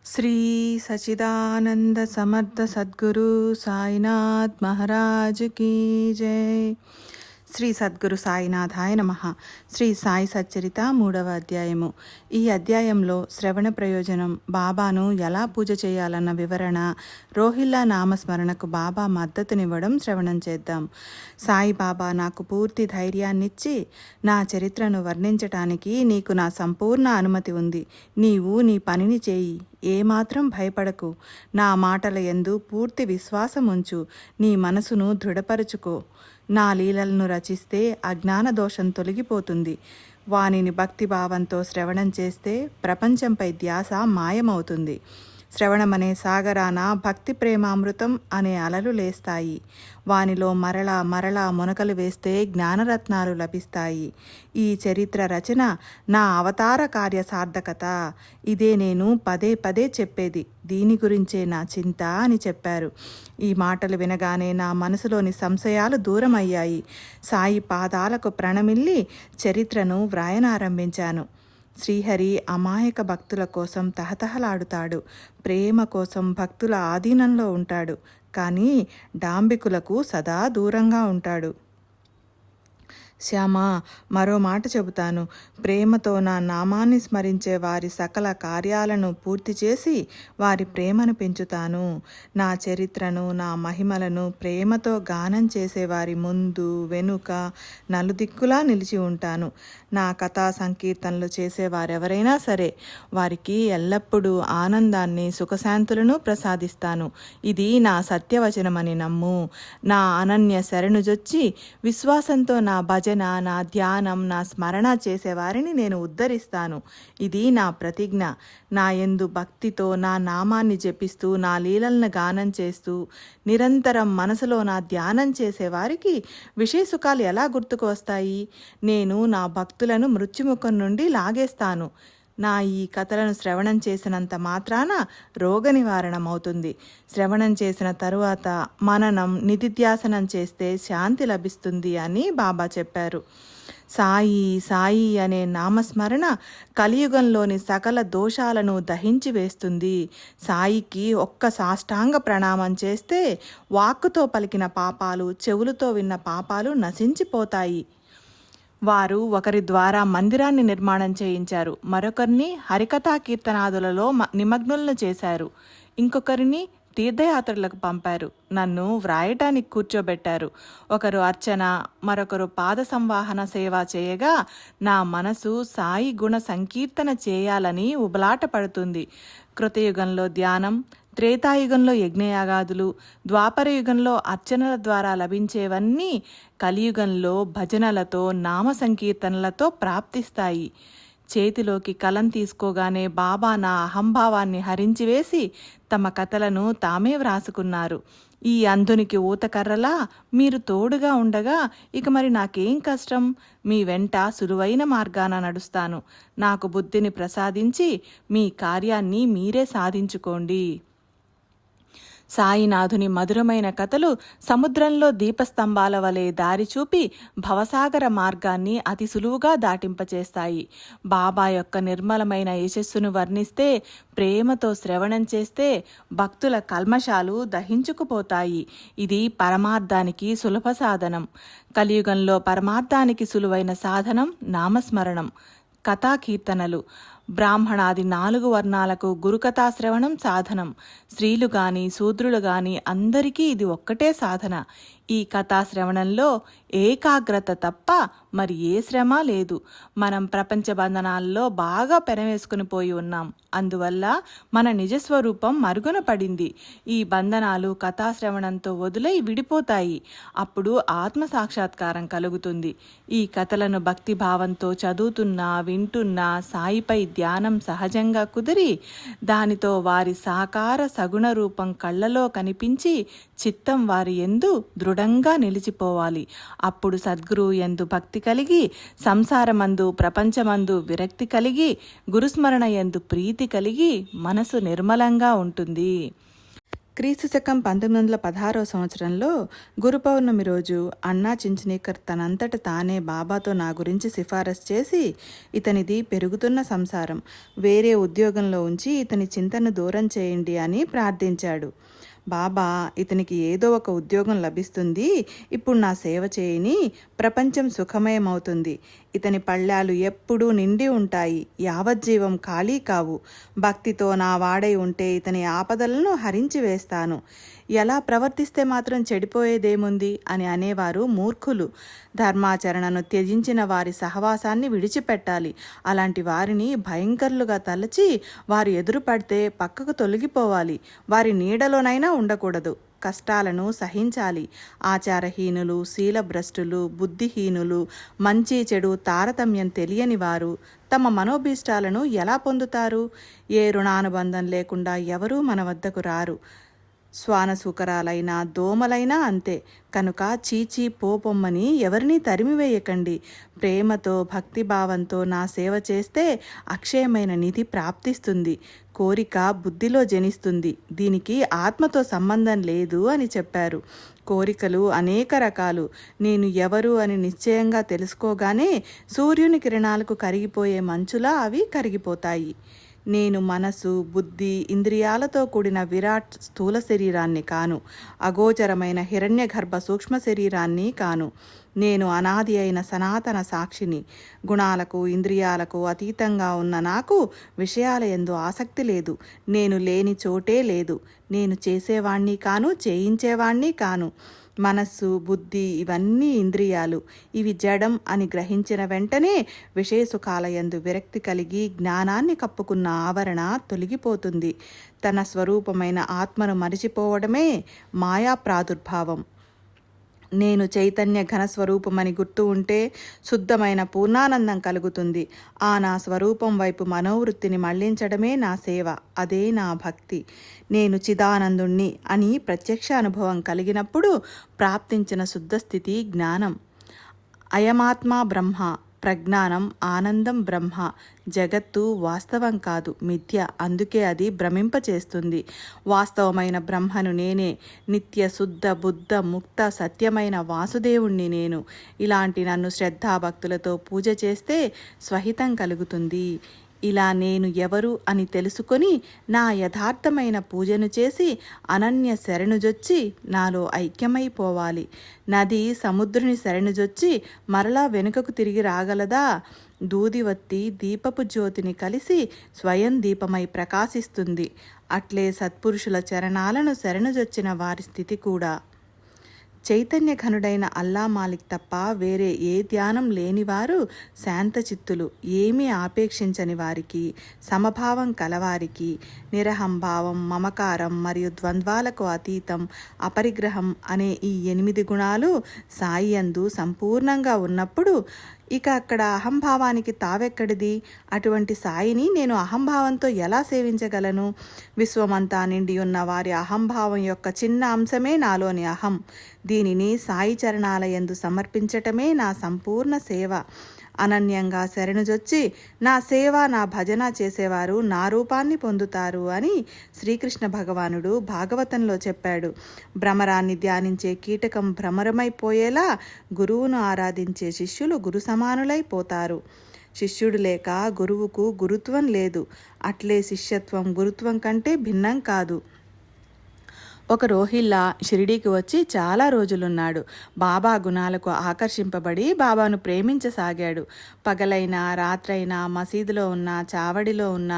శ్రీ సచిదానంద సమర్థ సద్గురు సాయినాథ్ మహారాజ్ కీ జై. శ్రీ సద్గురు సాయినాథాయ నమః. శ్రీ సాయి సచ్చరిత 3వ అధ్యాయము. ఈ అధ్యాయంలో శ్రవణ ప్రయోజనం, బాబాను ఎలా పూజ చేయాలన్న వివరణ, రోహిల్లా నామస్మరణకు బాబా మద్దతునివ్వడం శ్రవణం చేద్దాం. సాయిబాబా నాకు పూర్తి ధైర్యాన్నిచ్చి నా చరిత్రను వర్ణించటానికి నీకు నా సంపూర్ణ అనుమతి ఉంది. నీవు నీ పనిని చేయి, ఏమాత్రం భయపడకు. నా మాటల యందు పూర్తి విశ్వాసముంచు, నీ మనసును దృఢపరుచుకో. నా లీలలను రచిస్తే అజ్ఞాన దోషం తొలగిపోతుంది. వానిని భక్తిభావంతో శ్రవణం చేస్తే ప్రపంచంపై ధ్యాస మాయమవుతుంది. శ్రవణమనే సాగరాన భక్తి ప్రేమామృతం అనే అలలు లేస్తాయి. వానిలో మరలా మరలా మునకలు వేస్తే జ్ఞానరత్నాలు లభిస్తాయి. ఈ చరిత్ర రచన నా అవతార కార్య సార్థకత. ఇదే నేను పదే పదే చెప్పేది. దీని గురించే నా చింత అని చెప్పారు. ఈ మాటలు వినగానే నా మనసులోని సంశయాలు దూరమయ్యాయి. సాయి పాదాలకు ప్రణమిల్లి చరిత్రను వ్రాయనారంభించాను. శ్రీహరి అమాయక భక్తుల కోసం తహతహలాడుతాడు. ప్రేమ కోసం భక్తుల ఆధీనంలో ఉంటాడు. కానీ డాంబికులకు సదా దూరంగా ఉంటాడు. శ్యామ, మరో మాట చెబుతాను. ప్రేమతో నా నామాన్ని స్మరించే వారి సకల కార్యాలను పూర్తి చేసి వారి ప్రేమను పెంచుతాను. నా చరిత్రను, నా మహిమలను ప్రేమతో గానం చేసేవారి ముందు వెనుక నలుదిక్కులా నిలిచి ఉంటాను. నా కథా సంకీర్తనలు చేసేవారెవరైనా సరే వారికి ఎల్లప్పుడూ ఆనందాన్ని, సుఖశాంతులను ప్రసాదిస్తాను. ఇది నా సత్యవచనమని నమ్ము. నా అనన్య శరణుజొచ్చి విశ్వాసంతో నా భజన, నా ధ్యానం, నా స్మరణ చేసేవారిని నేను ఉద్ధరిస్తాను. ఇది నా ప్రతిజ్ఞ. నా యందు భక్తితో నా నామాన్ని జపిస్తూ, నా లీలలను గానం చేస్తూ నిరంతరం మనసులో నా ధ్యానం చేసేవారికి విషయసుఖాలు ఎలా గుర్తుకు వస్తాయి? నేను నా భక్తులను మృత్యుముఖం నుండి లాగేస్తాను. నా ఈ కథలను శ్రవణం చేసినంత మాత్రాన రోగ నివారణమవుతుంది. శ్రవణం చేసిన తరువాత మననం, నిధిధ్యాసనం చేస్తే శాంతి లభిస్తుంది అని బాబా చెప్పారు. సాయి సాయి అనే నామస్మరణ కలియుగంలోని సకల దోషాలను దహించి వేస్తుంది. సాయికి ఒక్క సాష్టాంగ ప్రణామం చేస్తే వాక్కుతో పలికిన పాపాలు, చెవులతో విన్న పాపాలు నశించిపోతాయి. వారు ఒకరి ద్వారా మందిరాన్ని నిర్మాణం చేయించారు, మరొకరిని హరికథా కీర్తనాదులలో నిమగ్నులను చేశారు, ఇంకొకరిని తీర్థయాత్రలకు పంపారు, నన్ను వ్రాయటానికి కూర్చోబెట్టారు. ఒకరు అర్చన, మరొకరు పాద సంవాహన సేవ చేయగా నా మనసు సాయి గుణ సంకీర్తన చేయాలని ఉబలాట పడుతుంది. కృతయుగంలో ధ్యానం, త్రేతాయుగంలో యజ్ఞయాగాదులు, ద్వాపరయుగంలో అర్చనల ద్వారా లభించేవన్నీ కలియుగంలో భజనలతో, నామ సంకీర్తనలతో ప్రాప్తిస్తాయి. చేతిలోకి కలం తీసుకోగానే బాబా నా అహంభావాన్ని హరించివేసి తమ కథలను తామే వ్రాసుకున్నారు. ఈ అంధునికి ఊతకర్రలా మీరు తోడుగా ఉండగా ఇక మరి నాకేం కష్టం? మీ వెంట సులువైన మార్గాన నడుస్తాను. నాకు బుద్ధిని ప్రసాదించి మీ కార్యాన్ని మీరే సాధించుకోండి. సాయినాథుని మధురమైన కథలు సముద్రంలో దీపస్తంభాల వలె దారి చూపి భవసాగర మార్గాన్ని అతి సులువుగా దాటింపచేస్తాయి. బాబా యొక్క నిర్మలమైన యశస్సును వర్ణిస్తే, ప్రేమతో శ్రవణం చేస్తే భక్తుల కల్మషాలు దహించుకుపోతాయి. ఇది పరమార్థానికి సులభ సాధనం. కలియుగంలో పరమార్థానికి సులువైన సాధనం నామస్మరణం, కథాకీర్తనలు. బ్రాహ్మణాది 4 వర్ణాలకు గురుకథా శ్రవణం సాధనం. స్త్రీలు గాని శూద్రులు గాని అందరికీ ఇది ఒక్కటే సాధన. ఈ కథాశ్రవణంలో ఏకాగ్రత తప్ప మరి ఏ శ్రమ లేదు. మనం ప్రపంచ బంధనాల్లో బాగా పెనవేసుకుని పోయి ఉన్నాం. అందువల్ల మన నిజస్వరూపం మరుగున పడింది. ఈ బంధనాలు కథాశ్రవణంతో వదిలై విడిపోతాయి. అప్పుడు ఆత్మ సాక్షాత్కారం కలుగుతుంది. ఈ కథలను భక్తిభావంతో చదువుతున్నా, వింటున్నా సాయిపై ధ్యానం సహజంగా కుదిరి దానితో వారి సాకార సగుణ రూపం కళ్ళలో కనిపించి చిత్తం వారి యందు దృఢంగా నిలిచిపోవాలి. అప్పుడు సద్గురువు యందు భక్తి కలిగి, సంసారమందు ప్రపంచమందు విరక్తి కలిగి, గురుస్మరణ యందు ప్రీతి కలిగి మనసు నిర్మలంగా ఉంటుంది. క్రీస్తు శకం 1916 సంవత్సరంలో గురు పౌర్ణమి రోజు అన్నా చించినీకర్ తనంతట తానే బాబాతో నా గురించి సిఫారసు చేసి, ఇతనిది పెరుగుతున్న సంసారం, వేరే ఉద్యోగంలో ఉంచి ఇతని చింతను దూరం చేయండి అని ప్రార్థించాడు. బాబా, ఇతనికి ఏదో ఒక ఉద్యోగం లభిస్తుంది, ఇప్పుడు నా సేవ చేయని ప్రపంచం సుఖమయమవుతుంది, ఇతని పళ్ళాలు ఎప్పుడూ నిండి ఉంటాయి, యావజ్జీవం ఖాళీ కావు, భక్తితో నా వాడై ఉంటే ఇతని ఆపదలను హరించి వేస్తాను, ఎలా ప్రవర్తిస్తే మాత్రం చెడిపోయేదేముంది అని అనేవారు మూర్ఖులు. ధర్మాచరణను త్యజించిన వారి సహవాసాన్ని విడిచిపెట్టాలి. అలాంటి వారిని భయంకరులుగా తలచి వారు ఎదురుపడితే పక్కకు తొలగిపోవాలి. వారి నీడలోనైనా ఉండకూడదు. కష్టాలను సహించాలి. ఆచారహీనులు, శీలభ్రష్టులు, బుద్ధిహీనులు, మంచి చెడు తారతమ్యం తెలియని వారు తమ మనోభీష్టాలను ఎలా పొందుతారు? ఏ రుణానుబంధం లేకుండా ఎవరూ మన వద్దకు రారు. శ్వానసూకరాలైనా దోమలైనా అంతే. కనుక చీచీ పోపొమ్మని ఎవరినీ తరిమివేయకండి. ప్రేమతో భక్తిభావంతో నా సేవ చేస్తే అక్షయమైన నిధి ప్రాప్తిస్తుంది. కోరిక బుద్ధిలో జనిస్తుంది, దీనికి ఆత్మతో సంబంధం లేదు అని చెప్పారు. కోరికలు అనేక రకాలు. నేను ఎవరు అని నిశ్చయంగా తెలుసుకోగానే సూర్యుని కిరణాలకు కరిగిపోయే మంచులా అవి కరిగిపోతాయి. నేను మనసు, బుద్ధి, ఇంద్రియాలతో కూడిన విరాట్ స్థూల శరీరాన్ని కాను. అగోచరమైన హిరణ్య గర్భ సూక్ష్మ శరీరాన్ని కాను. నేను అనాది అయిన సనాతన సాక్షిని. గుణాలకు, ఇంద్రియాలకు అతీతంగా ఉన్న నాకు విషయాల యందు ఆసక్తి లేదు. నేను లేని చోటే లేదు. నేను చేసేవాణ్ణి కాను, చేయించేవాణ్ణి కాను. మనస్సు, బుద్ధి ఇవన్నీ ఇంద్రియాలు. ఇవి జడం అని గ్రహించిన వెంటనే విషయసుఖాలయందు విరక్తి కలిగి జ్ఞానాన్ని కప్పుకున్న ఆవరణ తొలగిపోతుంది. తన స్వరూపమైన ఆత్మను మరిచిపోవడమే మాయా ప్రాదుర్భావం. నేను చైతన్య ఘనస్వరూపమని గుర్తు ఉంటే శుద్ధమైన పూర్ణానందం కలుగుతుంది. ఆ నా స్వరూపం వైపు మనోవృత్తిని మళ్లించడమే నా సేవ. అదే నా భక్తి. నేను చిదానందుణ్ణి అని ప్రత్యక్ష అనుభవం కలిగినప్పుడు ప్రాప్తించిన శుద్ధస్థితి జ్ఞానం. అయమాత్మా బ్రహ్మ, ప్రజ్ఞానం ఆనందం బ్రహ్మ. జగత్తు వాస్తవం కాదు, మిథ్య. అందుకే అది భ్రమింపచేస్తుంది. వాస్తవమైన బ్రహ్మను నేనే. నిత్య శుద్ధ బుద్ధ ముక్త సత్యమైన వాసుదేవుణ్ణి నేను. ఇలాంటి నన్ను శ్రద్ధాభక్తులతో పూజ చేస్తే స్వహితం కలుగుతుంది. ఇలా నేను ఎవరు అని తెలుసుకొని నా యథార్థమైన పూజను చేసి అనన్య శరణుజొచ్చి నాలో ఐక్యమైపోవాలి. నది సముద్రుని శరణుజొచ్చి మరలా వెనుకకు తిరిగి రాగలదా? దూదివత్తి దీపపు జ్యోతిని కలిసి స్వయం దీపమై ప్రకాశిస్తుంది. అట్లే సత్పురుషుల చరణాలను శరణుజొచ్చిన వారి స్థితి కూడా. చైతన్య ఘనుడైన అల్లా మాలిక్ తప్ప వేరే ఏ ధ్యానం లేనివారు శాంతచిత్తులు. ఏమీ ఆపేక్షించని వారికి, సమభావం కలవారికి, నిరహంభావం, మమకారం మరియు ద్వంద్వాలకు అతీతం, అపరిగ్రహం అనే ఈ 8 గుణాలు సాయి యందు సంపూర్ణంగా ఉన్నప్పుడు ఇక అక్కడ అహంభావానికి తావెక్కడిది? అటువంటి సాయిని నేను అహంభావంతో ఎలా సేవించగలను? విశ్వమంతా నిండి ఉన్న వారి అహంభావం యొక్క చిన్న అంశమే నాలోని అహం. దీనిని సాయి చరణాలయందు సమర్పించటమే నా సంపూర్ణ సేవ. అనన్యంగా శరణుజొచ్చి నా సేవ, నా భజన చేసేవారు నా రూపాన్ని పొందుతారు అని శ్రీకృష్ణ భగవానుడు భాగవతంలో చెప్పాడు. భ్రమరాన్ని ధ్యానించే కీటకం భ్రమరమైపోయేలా గురువును ఆరాధించే శిష్యులు గురు సమానులైపోతారు. శిష్యుడు లేక గురువుకు గురుత్వం లేదు. అట్లే శిష్యత్వం గురుత్వం కంటే భిన్నం కాదు. ఒక రోహిల్లా షిరిడీకి వచ్చి చాలా రోజులున్నాడు. బాబా గుణాలకు ఆకర్షింపబడి బాబాను ప్రేమించసాగాడు. పగలైనా రాత్రైనా మసీదులో ఉన్న, చావడిలో ఉన్న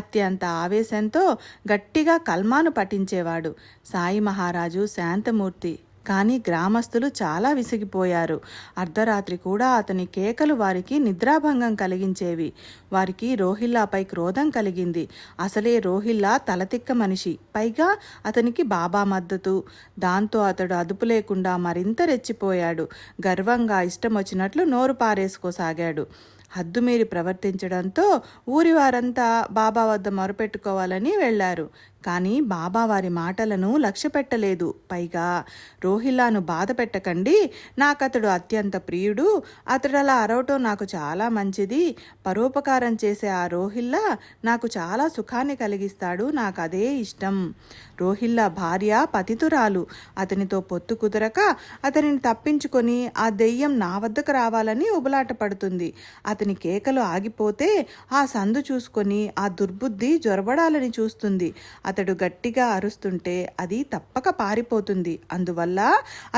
అత్యంత ఆవేశంతో గట్టిగా కల్మాను పఠించేవాడు. సాయి మహారాజు శాంతమూర్తి. కానీ గ్రామస్తులు చాలా విసిగిపోయారు. అర్ధరాత్రి కూడా అతని కేకలు వారికి నిద్రాభంగం కలిగించేవి. వారికి రోహిల్లాపై క్రోధం కలిగింది. అసలే రోహిల్లా తలతిక్క మనిషి, పైగా అతనికి బాబా మద్దతు. దాంతో అతడు అదుపు లేకుండా మరింత రెచ్చిపోయాడు. గర్వంగా ఇష్టం వచ్చినట్లు నోరు పారేసుకోసాగాడు. హద్దుమీరి ప్రవర్తించడంతో ఊరి వారంతా బాబా వద్ద మొరపెట్టుకోవాలని వెళ్లారు. కానీ బాబా వారి మాటలను లక్ష్య పెట్టలేదు. పైగా రోహిల్లాను బాధ పెట్టకండి, నాకతడు అత్యంత ప్రియుడు, అతడలా అరవటం నాకు చాలా మంచిది, పరోపకారం చేసే ఆ రోహిల్లా నాకు చాలా సుఖాన్ని కలిగిస్తాడు, నాకు అదే ఇష్టం. రోహిల్లా భార్య పతితురాలు, అతనితో పొత్తు కుదరక అతనిని తప్పించుకొని ఆ దెయ్యం నా వద్దకు రావాలని ఉబలాట పడుతుంది. అతని కేకలు ఆగిపోతే ఆ సందు చూసుకొని ఆ దుర్బుద్ధి జొరబడాలని చూస్తుంది. అతడు గట్టిగా అరుస్తుంటే అది తప్పక పారిపోతుంది. అందువల్ల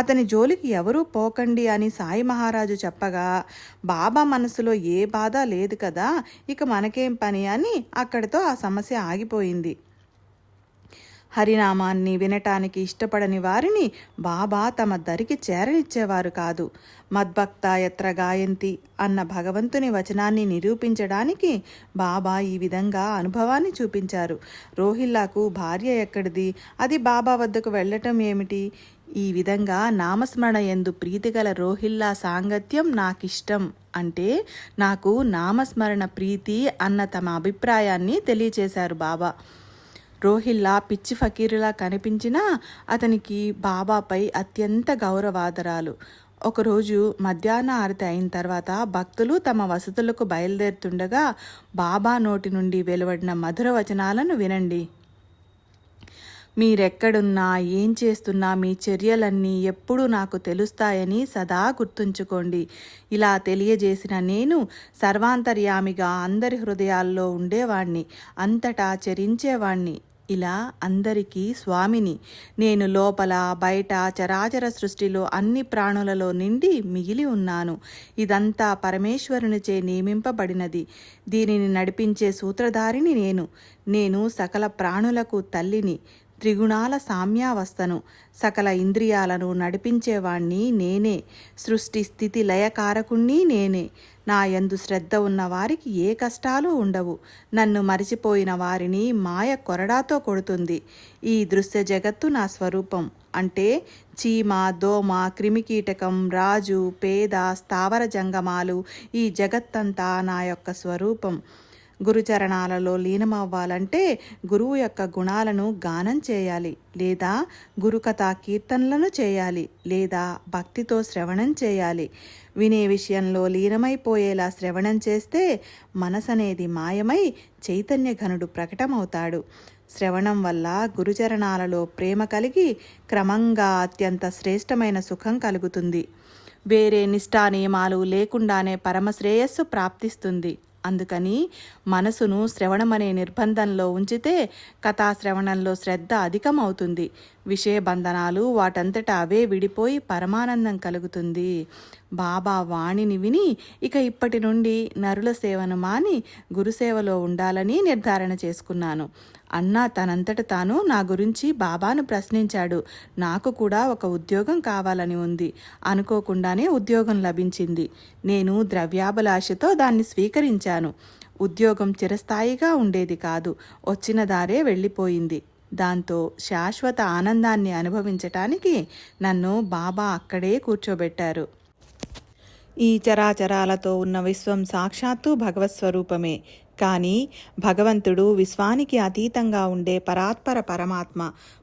అతని జోలికి ఎవరూ పోకండి అని సాయి మహారాజు చెప్పగా బాబా మనసులో ఏ బాధ లేదు కదా, ఇక మనకేం పని అని అక్కడితో ఆ సమస్య ఆగిపోయింది. హరినామాన్ని వినటానికి ఇష్టపడని వారిని బాబా తమ దరికి చేరనిచ్చేవారు కాదు. మద్భక్త యత్ర గాయంతి అన్న భగవంతుని వచనాన్ని నిరూపించడానికి బాబా ఈ విధంగా అనుభవాన్ని చూపించారు. రోహిల్లాకు భార్య ఎక్కడిది, అది బాబా వద్దకు వెళ్ళటం ఏమిటి? ఈ విధంగా నామస్మరణ యందు ప్రీతిగల రోహిల్లా సాంగత్యం నాకిష్టం అంటే నాకు నామస్మరణ ప్రీతి అన్న తమ అభిప్రాయాన్ని తెలియచేశారు బాబా. రోహిల్లా పిచ్చి ఫకీరులా కనిపించినా అతనికి బాబాపై అత్యంత గౌరవాదరాలు. ఒకరోజు మధ్యాహ్న ఆరతి అయిన తర్వాత భక్తులు తమ వసతులకు బయలుదేరుతుండగా బాబా నోటి నుండి వెలువడిన మధుర వచనాలను వినండి. మీరెక్కడున్నా ఏం చేస్తున్నా మీ చర్యలన్నీ ఎప్పుడూ నాకు తెలుస్తాయని సదా గుర్తుంచుకోండి. ఇలా తెలియజేసిన నేను సర్వాంతర్యామిగా అందరి హృదయాల్లో ఉండేవాణ్ణి, అంతటా చరించేవాణ్ణి, ఇలా అందరికీ స్వామిని. నేను లోపల బయట చరాచర సృష్టిలో అన్ని ప్రాణులలో నిండి మిగిలి ఉన్నాను. ఇదంతా పరమేశ్వరునిచే నియమింపబడినది. దీనిని నడిపించే సూత్రధారిని నేను సకల ప్రాణులకు తల్లిని, త్రిగుణాల సామ్యావస్థను, సకల ఇంద్రియాలను నడిపించేవాణ్ణి నేనే, సృష్టి స్థితి లయకారకుణ్ణి నేనే. నా యందు శ్రద్ధ ఉన్న వారికి ఏ కష్టాలు ఉండవు. నన్ను మరిచిపోయిన వారిని మాయ కొరడాతో కొడుతుంది. ఈ దృశ్య జగత్తు నా స్వరూపం అంటే చీమ, దోమ, క్రిమికీటకం, రాజు, పేద, స్థావర జంగమాలు, ఈ జగత్తంతా నా యొక్క స్వరూపం. గురుచరణాలలో లీనమవ్వాలంటే గురువు యొక్క గుణాలను గానం చేయాలి, లేదా గురుకథా కీర్తనలను చేయాలి, లేదా భక్తితో శ్రవణం చేయాలి. వినే విషయంలో లీనమైపోయేలా శ్రవణం చేస్తే మనసనేది మాయమై చైతన్య ఘనుడు ప్రకటమవుతాడు. శ్రవణం వల్ల గురుచరణాలలో ప్రేమ కలిగి క్రమంగా అత్యంత శ్రేష్టమైన సుఖం కలుగుతుంది. వేరే నిష్ఠా నియమాలు లేకుండానే పరమశ్రేయస్సు ప్రాప్తిస్తుంది. అందుకని మనసును శ్రవణమనే నిర్బంధంలో ఉంచితే కథాశ్రవణంలో శ్రద్ధ అధికమవుతుంది. విషయబంధనాలు వాటంతట అవే విడిపోయి పరమానందం కలుగుతుంది. బాబా వాణిని విని ఇక ఇప్పటి నుండి నరుల సేవను మాని గురుసేవలో ఉండాలని నిర్ధారణ చేసుకున్నాను. అన్నా తనంతట తాను నా గురించి బాబాను ప్రశ్నించాడు. నాకు కూడా ఒక ఉద్యోగం కావాలని ఉంది. అనుకోకుండానే ఉద్యోగం లభించింది. నేను ద్రవ్యాభిలాషతో దాన్ని స్వీకరించాను. ఉద్యోగం చిరస్థాయిగా ఉండేది కాదు, వచ్చిన దారే వెళ్ళిపోయింది. దాంతో శాశ్వత ఆనందాన్ని అనుభవించటానికి నన్ను బాబా అక్కడే కూర్చోబెట్టారు. ఈ చరాచరాలతో ఉన్న విశ్వం సాక్షాత్తు భగవత్ స్వరూపమే. కానీ భగవంతుడు విశ్వానికి అతీతంగా ఉండే పరాత్పర పరమాత్మ.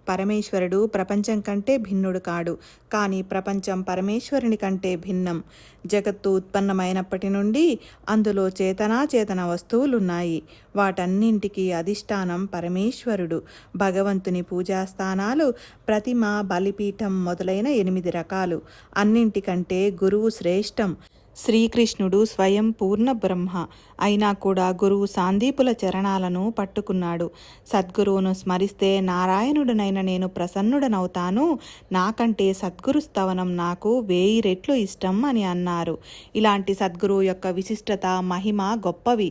పరమేశ్వరుడు ప్రపంచం కంటే భిన్నుడు కాడు, కానీ ప్రపంచం పరమేశ్వరుని కంటే భిన్నం. జగత్తు ఉత్పన్నమైనప్పటి నుండి అందులో చేతనాచేతన వస్తువులున్నాయి. వాటన్నింటికీ అధిష్టానం పరమేశ్వరుడు. భగవంతుని పూజాస్థానాలు ప్రతిమ, బలిపీఠం మొదలైన 8 రకాలు. అన్నింటికంటే గురువు శ్రేష్టం. శ్రీకృష్ణుడు స్వయం పూర్ణ బ్రహ్మ అయినా కూడా గురువు సాందీపుల చరణాలను పట్టుకున్నాడు. సద్గురువును స్మరిస్తే నారాయణుడనైన నేను ప్రసన్నుడనవుతాను, నాకంటే సద్గురు స్తవనం నాకు 1000 రెట్లు ఇష్టం అని అన్నారు. ఇలాంటి సద్గురువు యొక్క విశిష్టత, మహిమ గొప్పవి.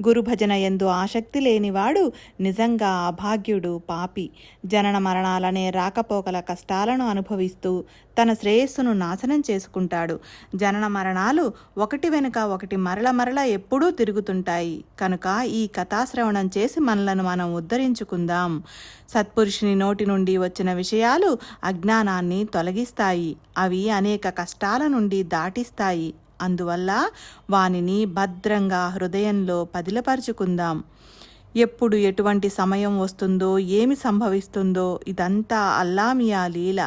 గురు భజన యందు ఆసక్తి లేనివాడు నిజంగా అభాగ్యుడు, పాపి. జనన మరణాలనే రాకపోకల కష్టాలను అనుభవిస్తూ తన శ్రేయస్సును నాశనం చేసుకుంటాడు. జనన మరణాలు ఒకటి వెనుక ఒకటి మరల ఎప్పుడూ తిరుగుతుంటాయి. కనుక ఈ కథాశ్రవణం చేసి మనలను మనం ఉద్ధరించుకుందాం. సత్పురుషుని నోటి నుండి వచ్చిన విషయాలు అజ్ఞానాన్ని తొలగిస్తాయి. అవి అనేక కష్టాల నుండి దాటిస్తాయి. అందువల్ల వానిని భద్రంగా హృదయంలో పదిలపరుచుకుందాం. ఎప్పుడు ఎటువంటి సమయం వస్తుందో, ఏమి సంభవిస్తుందో ఇదంతా అల్లామియా లీల.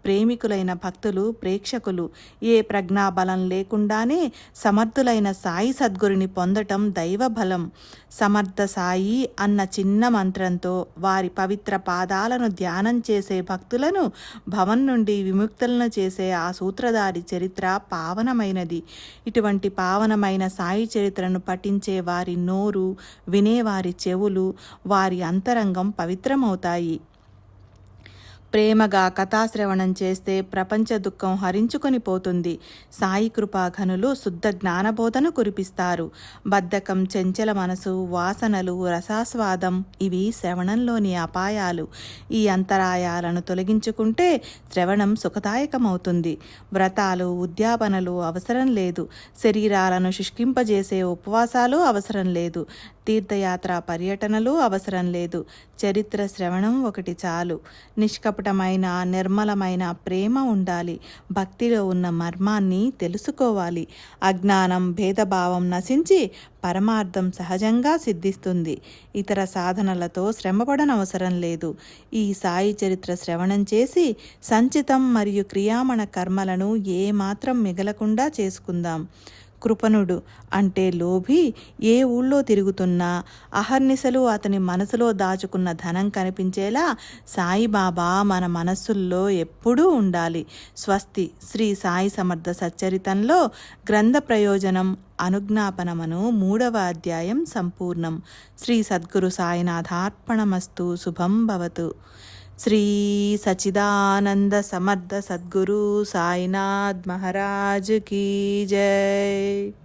ప్రేమికులైన భక్తులు, ప్రేక్షకులు ఏ ప్రజ్ఞాబలం లేకుండానే సమర్థులైన సాయి సద్గురుని పొందటం దైవబలం. సమర్థ సాయి అన్న చిన్న మంత్రంతో వారి పవిత్ర పాదాలను ధ్యానం చేసే భక్తులను భవం నుండి విముక్తులను చేసే ఆ సూత్రధారి చరిత్ర పావనమైనది. ఇటువంటి పావనమైన సాయి చరిత్రను పఠించే వారి నోరు, వినేవారి చెవులు, వారి అంతరంగం పవిత్రమవుతాయి. ప్రేమగా కథాశ్రవణం చేస్తే ప్రపంచ దుఃఖం హరించుకొని పోతుంది. సాయి కృపాఘనులు శుద్ధ జ్ఞానబోధన కురిపిస్తారు. బద్ధకం, చెంచల మనసు, వాసనలు, రసాస్వాదం ఇవి శ్రవణంలోని అపాయాలు. ఈ అంతరాయాలను తొలగించుకుంటే శ్రవణం సుఖదాయకమవుతుంది. వ్రతాలు, ఉద్యాపనలు అవసరం లేదు. శరీరాలను శుష్కింపజేసే ఉపవాసాలు అవసరం లేదు. తీర్థయాత్ర పర్యటనలు అవసరం లేదు. చరిత్ర శ్రవణం ఒకటి చాలు. నిష్కపటమైన, నిర్మలమైన ప్రేమ ఉండాలి. భక్తిలో ఉన్న మర్మాన్ని తెలుసుకోవాలి. అజ్ఞానం, భేదభావం నశించి పరమార్థం సహజంగా సిద్ధిస్తుంది. ఇతర సాధనలతో శ్రమపడనవసరం లేదు. ఈ సాయి చరిత్ర శ్రవణం చేసి సంచితం మరియు క్రియామణ కర్మలను ఏమాత్రం మిగలకుండా చేసుకుందాం. కృపణుడు అంటే లోభి ఏ ఊళ్ళో తిరుగుతున్నా అహర్నిశలు అతని మనసులో దాచుకున్న ధనం కనిపించేలా సాయిబాబా మన మనస్సుల్లో ఎప్పుడూ ఉండాలి. స్వస్తి. శ్రీ సాయి సమర్థ సచ్చరితంలో గ్రంథ ప్రయోజనం అనుజ్ఞాపనమను 3వ అధ్యాయం సంపూర్ణం. శ్రీ సద్గురు సాయినాథార్పణమస్తు. శుభం భవతు. శ్రీ సచిదానంద సమర్థ సద్గురు సాయినాథ్ మహారాజ్ కీ జై.